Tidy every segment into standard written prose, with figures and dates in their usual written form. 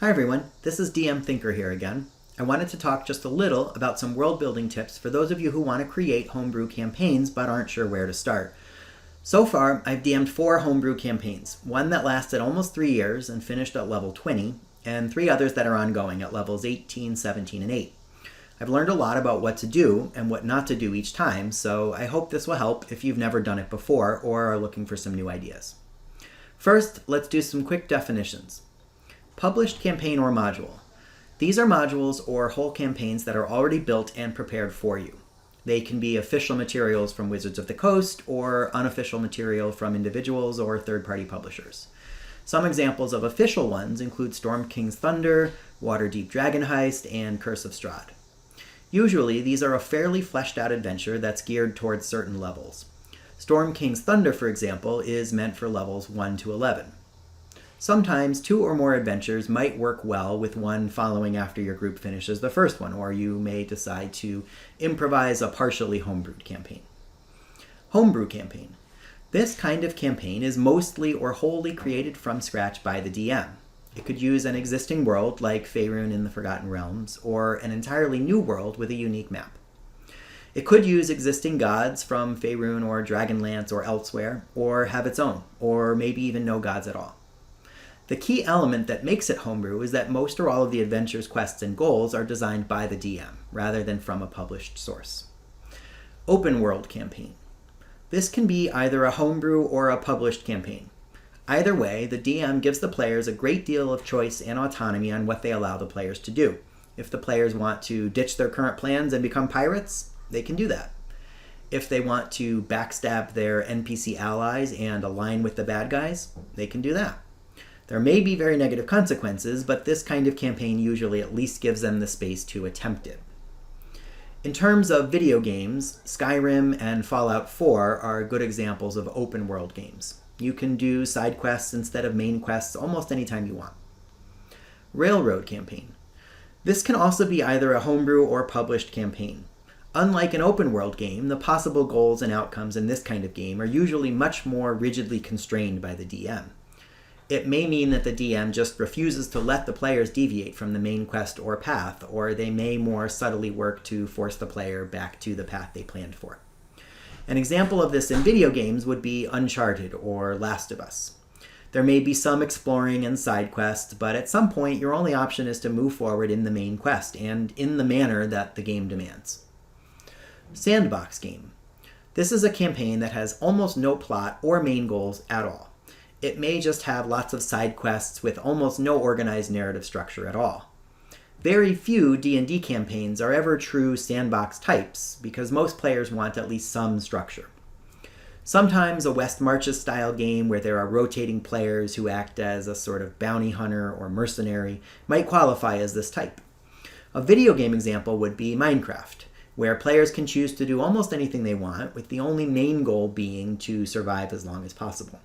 Hi everyone, this is DM Thinker here again. I wanted to talk just a little about some world building tips for those of you who want to create homebrew campaigns but aren't sure where to start. So far, I've DM'd 4 homebrew campaigns, one that lasted almost 3 years and finished at level 20, and 3 others that are ongoing at levels 18, 17, and 8. I've learned a lot about what to do and what not to do each time, so I hope this will help if you've never done it before or are looking for some new ideas. First, let's do some quick definitions. Published campaign or module. These are modules or whole campaigns that are already built and prepared for you. They can be official materials from Wizards of the Coast or unofficial material from individuals or third-party publishers. Some examples of official ones include Storm King's Thunder, Waterdeep Dragon Heist, and Curse of Strahd. Usually, these are a fairly fleshed-out adventure that's geared towards certain levels. Storm King's Thunder, for example, is meant for levels 1 to 11. Sometimes 2 or more adventures might work well with one following after your group finishes the first one, or you may decide to improvise a partially homebrewed campaign. Homebrew Campaign. This kind of campaign is mostly or wholly created from scratch by the DM. It could use an existing world like Faerun in the Forgotten Realms, or an entirely new world with a unique map. It could use existing gods from Faerun or Dragonlance or elsewhere, or have its own, or maybe even no gods at all. The key element that makes it homebrew is that most or all of the adventure's quests and goals are designed by the DM, rather than from a published source. Open World Campaign. This can be either a homebrew or a published campaign. Either way, the DM gives the players a great deal of choice and autonomy on what they allow the players to do. If the players want to ditch their current plans and become pirates, they can do that. If they want to backstab their NPC allies and align with the bad guys, they can do that. There may be very negative consequences, but this kind of campaign usually at least gives them the space to attempt it. In terms of video games, Skyrim and Fallout 4 are good examples of open world games. You can do side quests instead of main quests almost anytime you want. Railroad Campaign. This can also be either a homebrew or published campaign. Unlike an open world game, the possible goals and outcomes in this kind of game are usually much more rigidly constrained by the DM. It may mean that the DM just refuses to let the players deviate from the main quest or path, or they may more subtly work to force the player back to the path they planned for. An example of this in video games would be Uncharted or Last of Us. There may be some exploring and side quests, but at some point your only option is to move forward in the main quest, and in the manner that the game demands. Sandbox Game. This is a campaign that has almost no plot or main goals at all. It may just have lots of side quests with almost no organized narrative structure at all. Very few D&D campaigns are ever true sandbox types because most players want at least some structure. Sometimes a West Marches style game where there are rotating players who act as a sort of bounty hunter or mercenary might qualify as this type. A video game example would be Minecraft, where players can choose to do almost anything they want, with the only main goal being to survive as long as possible.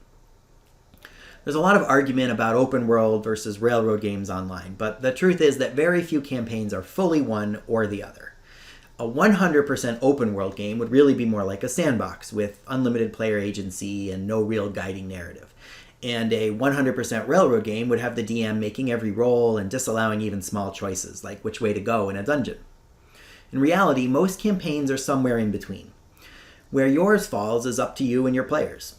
There's a lot of argument about open world versus railroad games online, but the truth is that very few campaigns are fully one or the other. A 100% open world game would really be more like a sandbox with unlimited player agency and no real guiding narrative. And a 100% railroad game would have the DM making every roll and disallowing even small choices, like which way to go in a dungeon. In reality, most campaigns are somewhere in between. Where yours falls is up to you and your players.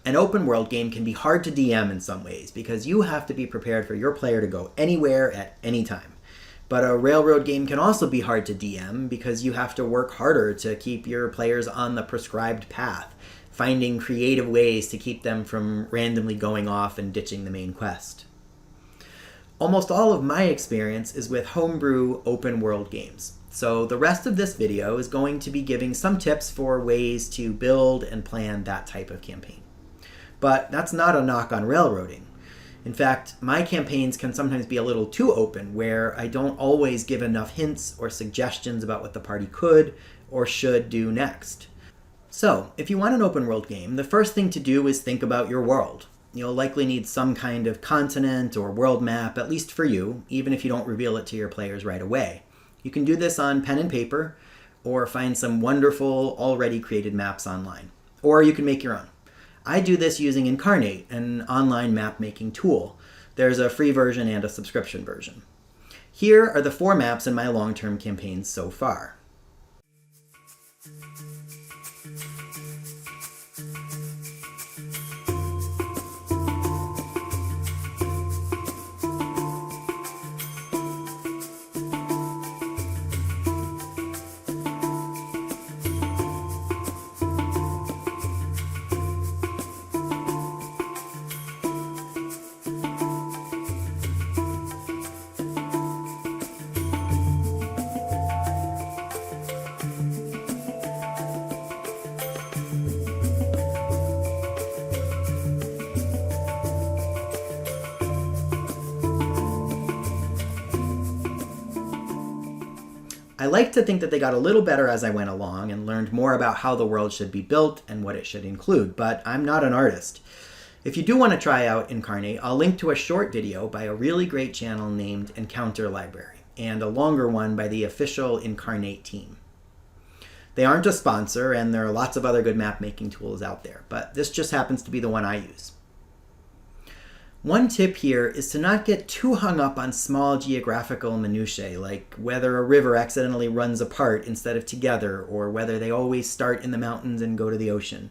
An open world game can be hard to DM in some ways because you have to be prepared for your player to go anywhere at any time. But a railroad game can also be hard to DM because you have to work harder to keep your players on the prescribed path, finding creative ways to keep them from randomly going off and ditching the main quest. Almost all of my experience is with homebrew open world games. So the rest of this video is going to be giving some tips for ways to build and plan that type of campaign. But that's not a knock on railroading. In fact, my campaigns can sometimes be a little too open, where I don't always give enough hints or suggestions about what the party could or should do next. So, if you want an open world game, the first thing to do is think about your world. You'll likely need some kind of continent or world map, at least for you, even if you don't reveal it to your players right away. You can do this on pen and paper, or find some wonderful, already created maps online. Or you can make your own. I do this using Incarnate, an online map-making tool. There's a free version and a subscription version. Here are the 4 maps in my long-term campaigns so far. I like to think that they got a little better as I went along and learned more about how the world should be built and what it should include, but I'm not an artist. If you do want to try out Incarnate, I'll link to a short video by a really great channel named Encounter Library, and a longer one by the official Incarnate team. They aren't a sponsor, and there are lots of other good map making tools out there, but this just happens to be the one I use. One tip here is to not get too hung up on small geographical minutiae, like whether a river accidentally runs apart instead of together, or whether they always start in the mountains and go to the ocean.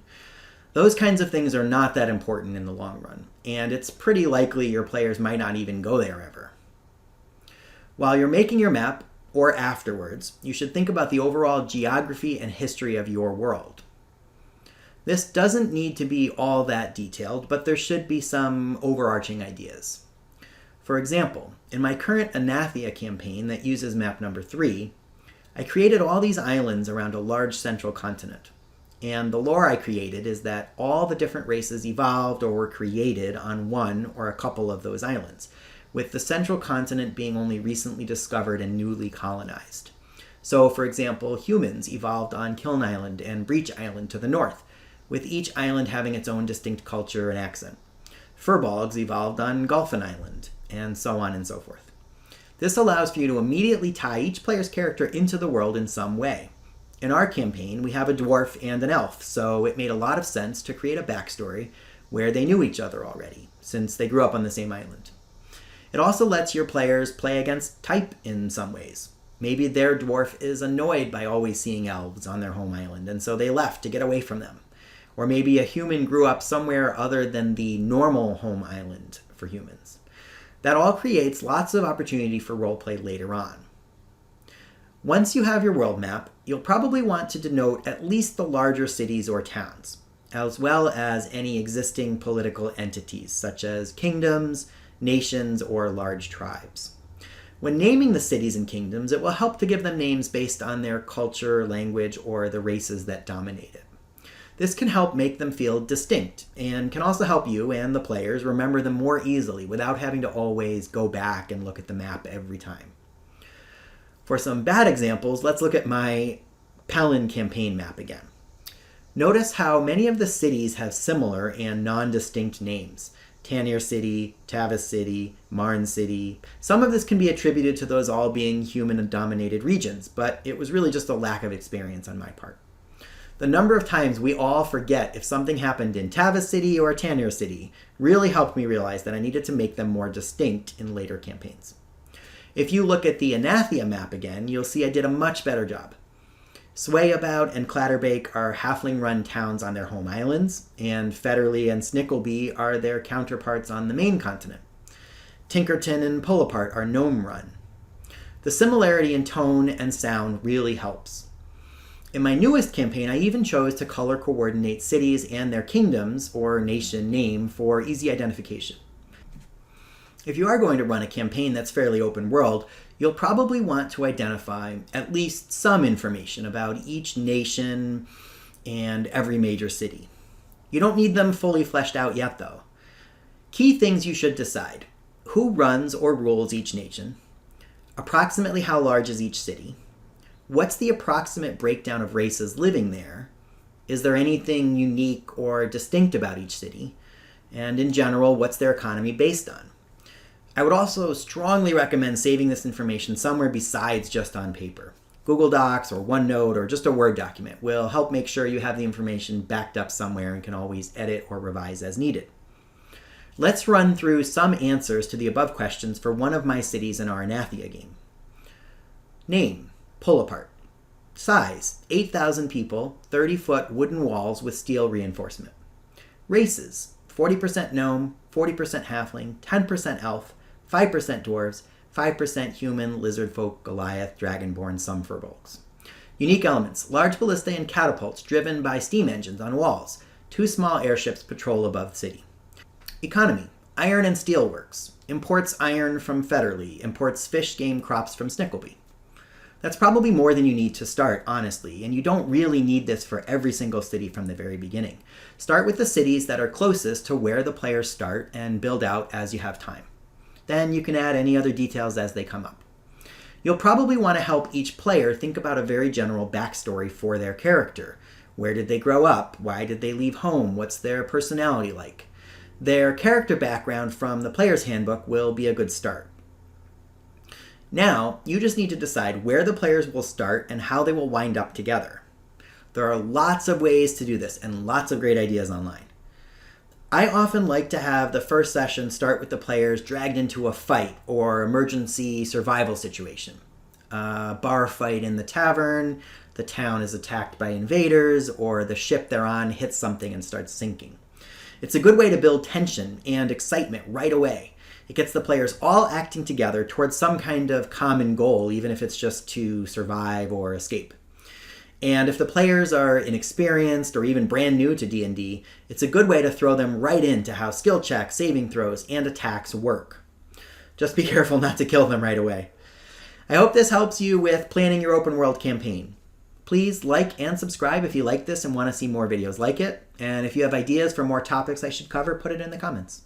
Those kinds of things are not that important in the long run, and it's pretty likely your players might not even go there ever. While you're making your map, or afterwards, you should think about the overall geography and history of your world. This doesn't need to be all that detailed, but there should be some overarching ideas. For example, in my current Anathia campaign that uses map number 3, I created all these islands around a large central continent. And the lore I created is that all the different races evolved or were created on one or a couple of those islands, with the central continent being only recently discovered and newly colonized. So, for example, humans evolved on Kiln Island and Breach Island to the north, with each island having its own distinct culture and accent. Furbolgs evolved on Golfin Island, and so on and so forth. This allows for you to immediately tie each player's character into the world in some way. In our campaign, we have a dwarf and an elf, so it made a lot of sense to create a backstory where they knew each other already, since they grew up on the same island. It also lets your players play against type in some ways. Maybe their dwarf is annoyed by always seeing elves on their home island, and so they left to get away from them. Or maybe a human grew up somewhere other than the normal home island for humans. That all creates lots of opportunity for roleplay later on. Once you have your world map, you'll probably want to denote at least the larger cities or towns, as well as any existing political entities, such as kingdoms, nations, or large tribes. When naming the cities and kingdoms, it will help to give them names based on their culture, language, or the races that dominate it. This can help make them feel distinct, and can also help you and the players remember them more easily without having to always go back and look at the map every time. For some bad examples, let's look at my Pelin campaign map again. Notice how many of the cities have similar and non-distinct names. Tanir City, Tavis City, Marn City. Some of this can be attributed to those all being human-dominated regions, but it was really just a lack of experience on my part. The number of times we all forget if something happened in Tavis City or Tanir City really helped me realize that I needed to make them more distinct in later campaigns. If you look at the Anathia map again, you'll see I did a much better job. Swayabout and Clatterbake are halfling-run towns on their home islands, and Fetterly and Snickleby are their counterparts on the main continent. Tinkerton and Pullapart are gnome-run. The similarity in tone and sound really helps. In my newest campaign, I even chose to color coordinate cities and their kingdoms or nation name for easy identification. If you are going to run a campaign that's fairly open world, you'll probably want to identify at least some information about each nation and every major city. You don't need them fully fleshed out yet, though. Key things you should decide: who runs or rules each nation, approximately how large is each city, what's the approximate breakdown of races living there, is there anything unique or distinct about each city, and in general, what's their economy based on. I would also strongly recommend saving this information somewhere besides just on paper. Google Docs or OneNote or just a Word document will help make sure you have the information backed up somewhere and can always edit or revise as needed. Let's run through some answers to the above questions for one of my cities in our Anathia game. Name, pull apart. Size, 8,000 people, 30-foot wooden walls with steel reinforcement. Races, 40% gnome, 40% halfling, 10% elf, 5% dwarves, 5% human, lizard folk, Goliath, dragonborn, some furbolgs. Unique elements, large ballista and catapults driven by steam engines on walls. 2 small airships patrol above the city. Economy, iron and steel works. Imports iron from Federley, imports fish game crops from Snickleby. That's probably more than you need to start, honestly, and you don't really need this for every single city from the very beginning. Start with the cities that are closest to where the players start and build out as you have time. Then you can add any other details as they come up. You'll probably want to help each player think about a very general backstory for their character. Where did they grow up? Why did they leave home? What's their personality like? Their character background from the player's handbook will be a good start. Now, you just need to decide where the players will start and how they will wind up together. There are lots of ways to do this and lots of great ideas online. I often like to have the first session start with the players dragged into a fight or emergency survival situation. A bar fight in the tavern, the town is attacked by invaders, or the ship they're on hits something and starts sinking. It's a good way to build tension and excitement right away. It gets the players all acting together towards some kind of common goal, even if it's just to survive or escape. And if the players are inexperienced or even brand new to D&D, it's a good way to throw them right into how skill checks, saving throws, and attacks work. Just be careful not to kill them right away. I hope this helps you with planning your open world campaign. Please like and subscribe if you like this and want to see more videos like it. And if you have ideas for more topics I should cover, put it in the comments.